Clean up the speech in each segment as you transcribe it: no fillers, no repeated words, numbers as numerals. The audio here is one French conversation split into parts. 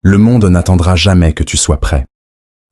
Le monde n'attendra jamais que tu sois prêt.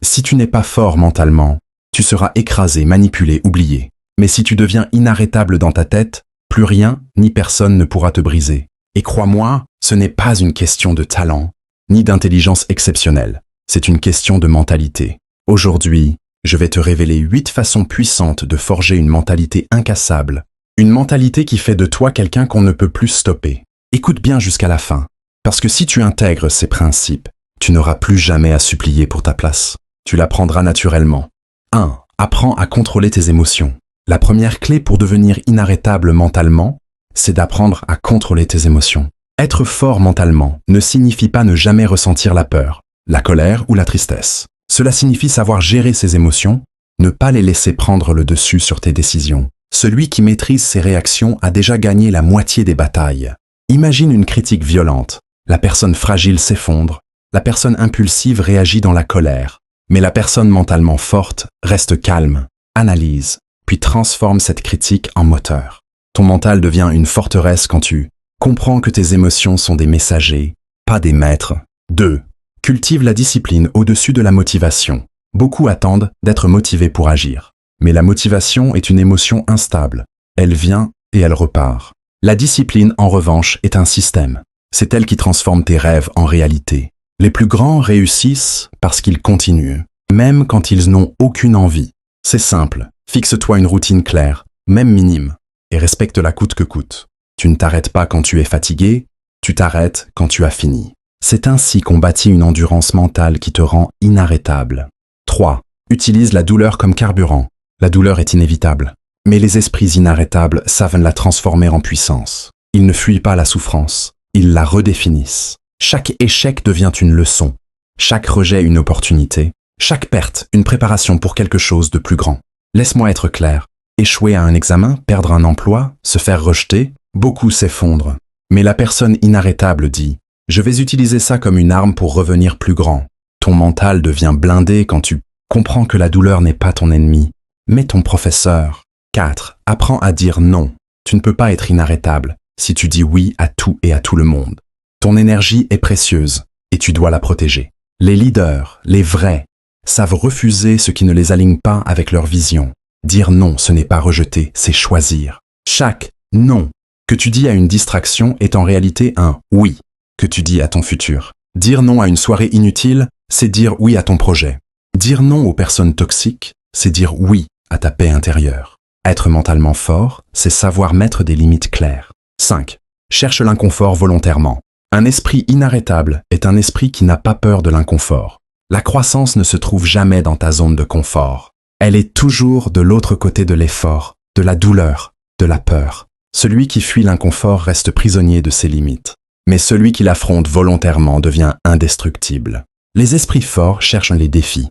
Si tu n'es pas fort mentalement, tu seras écrasé, manipulé, oublié. Mais si tu deviens inarrêtable dans ta tête, plus rien ni personne ne pourra te briser. Et crois-moi, ce n'est pas une question de talent, ni d'intelligence exceptionnelle. C'est une question de mentalité. Aujourd'hui, je vais te révéler 8 façons puissantes de forger une mentalité incassable. Une mentalité qui fait de toi quelqu'un qu'on ne peut plus stopper. Écoute bien jusqu'à la fin. Parce que si tu intègres ces principes, tu n'auras plus jamais à supplier pour ta place. Tu l'apprendras naturellement. 1. Apprends à contrôler tes émotions. La première clé pour devenir inarrêtable mentalement, c'est d'apprendre à contrôler tes émotions. Être fort mentalement ne signifie pas ne jamais ressentir la peur, la colère ou la tristesse. Cela signifie savoir gérer ses émotions, ne pas les laisser prendre le dessus sur tes décisions. Celui qui maîtrise ses réactions a déjà gagné la moitié des batailles. Imagine une critique violente. La personne fragile s'effondre, la personne impulsive réagit dans la colère, mais la personne mentalement forte reste calme, analyse, puis transforme cette critique en moteur. Ton mental devient une forteresse quand tu comprends que tes émotions sont des messagers, pas des maîtres. 2. Cultive la discipline au-dessus de la motivation. Beaucoup attendent d'être motivés pour agir. Mais la motivation est une émotion instable. Elle vient et elle repart. La discipline, en revanche, est un système. C'est elle qui transforme tes rêves en réalité. Les plus grands réussissent parce qu'ils continuent, même quand ils n'ont aucune envie. C'est simple, fixe-toi une routine claire, même minime, et respecte-la coûte que coûte. Tu ne t'arrêtes pas quand tu es fatigué, tu t'arrêtes quand tu as fini. C'est ainsi qu'on bâtit une endurance mentale qui te rend inarrêtable. 3. Utilise la douleur comme carburant. La douleur est inévitable, mais les esprits inarrêtables savent la transformer en puissance. Ils ne fuient pas la souffrance. Ils la redéfinissent. Chaque échec devient une leçon, chaque rejet une opportunité, chaque perte une préparation pour quelque chose de plus grand. Laisse-moi être clair, échouer à un examen, perdre un emploi, se faire rejeter, beaucoup s'effondrent. Mais la personne inarrêtable dit « Je vais utiliser ça comme une arme pour revenir plus grand ». Ton mental devient blindé quand tu comprends que la douleur n'est pas ton ennemi, mais ton professeur. 4. Apprends à dire non. Tu ne peux pas être inarrêtable si tu dis oui à tout et à tout le monde. Ton énergie est précieuse et tu dois la protéger. Les leaders, les vrais, savent refuser ce qui ne les aligne pas avec leur vision. Dire non, ce n'est pas rejeter, c'est choisir. Chaque non que tu dis à une distraction est en réalité un oui que tu dis à ton futur. Dire non à une soirée inutile, c'est dire oui à ton projet. Dire non aux personnes toxiques, c'est dire oui à ta paix intérieure. Être mentalement fort, c'est savoir mettre des limites claires. 5. Cherche l'inconfort volontairement. Un esprit inarrêtable est un esprit qui n'a pas peur de l'inconfort. La croissance ne se trouve jamais dans ta zone de confort. Elle est toujours de l'autre côté de l'effort, de la douleur, de la peur. Celui qui fuit l'inconfort reste prisonnier de ses limites. Mais celui qui l'affronte volontairement devient indestructible. Les esprits forts cherchent les défis.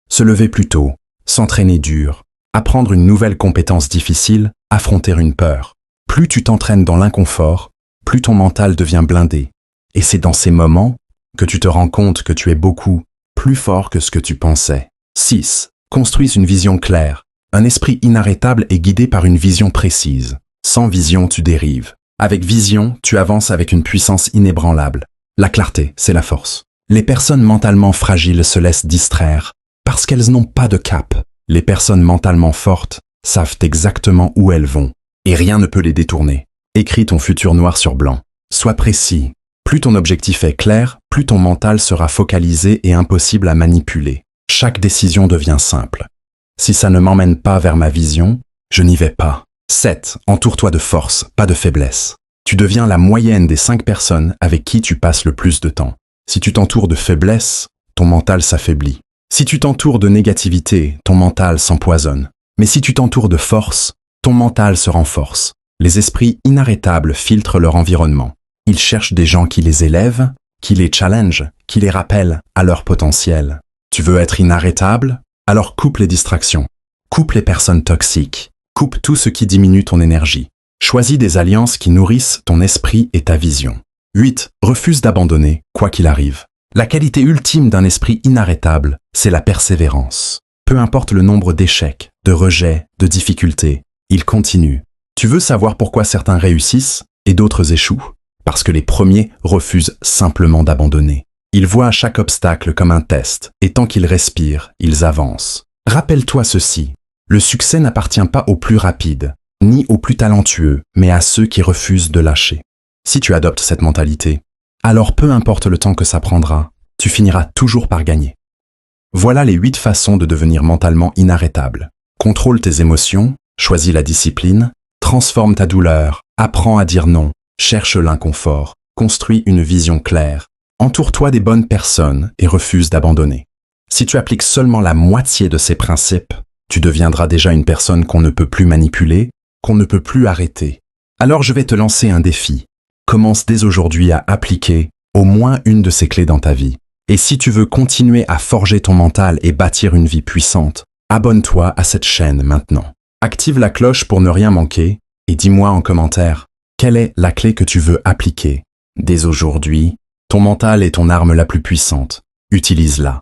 Se lever plus tôt, s'entraîner dur, apprendre une nouvelle compétence difficile, affronter une peur. Plus tu t'entraînes dans l'inconfort, plus ton mental devient blindé. Et c'est dans ces moments que tu te rends compte que tu es beaucoup plus fort que ce que tu pensais. 6. Construis une vision claire. Un esprit inarrêtable est guidé par une vision précise. Sans vision, tu dérives. Avec vision, tu avances avec une puissance inébranlable. La clarté, c'est la force. Les personnes mentalement fragiles se laissent distraire parce qu'elles n'ont pas de cap. Les personnes mentalement fortes savent exactement où elles vont. Et rien ne peut les détourner. Écris ton futur noir sur blanc. Sois précis. Plus ton objectif est clair, plus ton mental sera focalisé et impossible à manipuler. Chaque décision devient simple. Si ça ne m'emmène pas vers ma vision, je n'y vais pas. 7. Entoure-toi de force, pas de faiblesse. Tu deviens la moyenne des 5 personnes avec qui tu passes le plus de temps. Si tu t'entoures de faiblesse, ton mental s'affaiblit. Si tu t'entoures de négativité, ton mental s'empoisonne. Mais si tu t'entoures de force, ton mental se renforce. Les esprits inarrêtables filtrent leur environnement. Ils cherchent des gens qui les élèvent, qui les challengent, qui les rappellent à leur potentiel. Tu veux être inarrêtable? Alors coupe les distractions. Coupe les personnes toxiques. Coupe tout ce qui diminue ton énergie. Choisis des alliances qui nourrissent ton esprit et ta vision. 8. Refuse d'abandonner, quoi qu'il arrive. La qualité ultime d'un esprit inarrêtable, c'est la persévérance. Peu importe le nombre d'échecs, de rejets, de difficultés, il continue. Tu veux savoir pourquoi certains réussissent et d'autres échouent? Parce que les premiers refusent simplement d'abandonner. Ils voient à chaque obstacle comme un test, et tant qu'ils respirent, ils avancent. Rappelle-toi ceci, le succès n'appartient pas aux plus rapides, ni aux plus talentueux, mais à ceux qui refusent de lâcher. Si tu adoptes cette mentalité, alors peu importe le temps que ça prendra, tu finiras toujours par gagner. Voilà les 8 façons de devenir mentalement inarrêtable. Contrôle tes émotions, choisis la discipline, transforme ta douleur, apprends à dire non, cherche l'inconfort, construis une vision claire, entoure-toi des bonnes personnes et refuse d'abandonner. Si tu appliques seulement la moitié de ces principes, tu deviendras déjà une personne qu'on ne peut plus manipuler, qu'on ne peut plus arrêter. Alors je vais te lancer un défi. Commence dès aujourd'hui à appliquer au moins une de ces clés dans ta vie. Et si tu veux continuer à forger ton mental et bâtir une vie puissante, abonne-toi à cette chaîne maintenant. Active la cloche pour ne rien manquer et dis-moi en commentaire quelle est la clé que tu veux appliquer. Dès aujourd'hui, ton mental est ton arme la plus puissante. Utilise-la.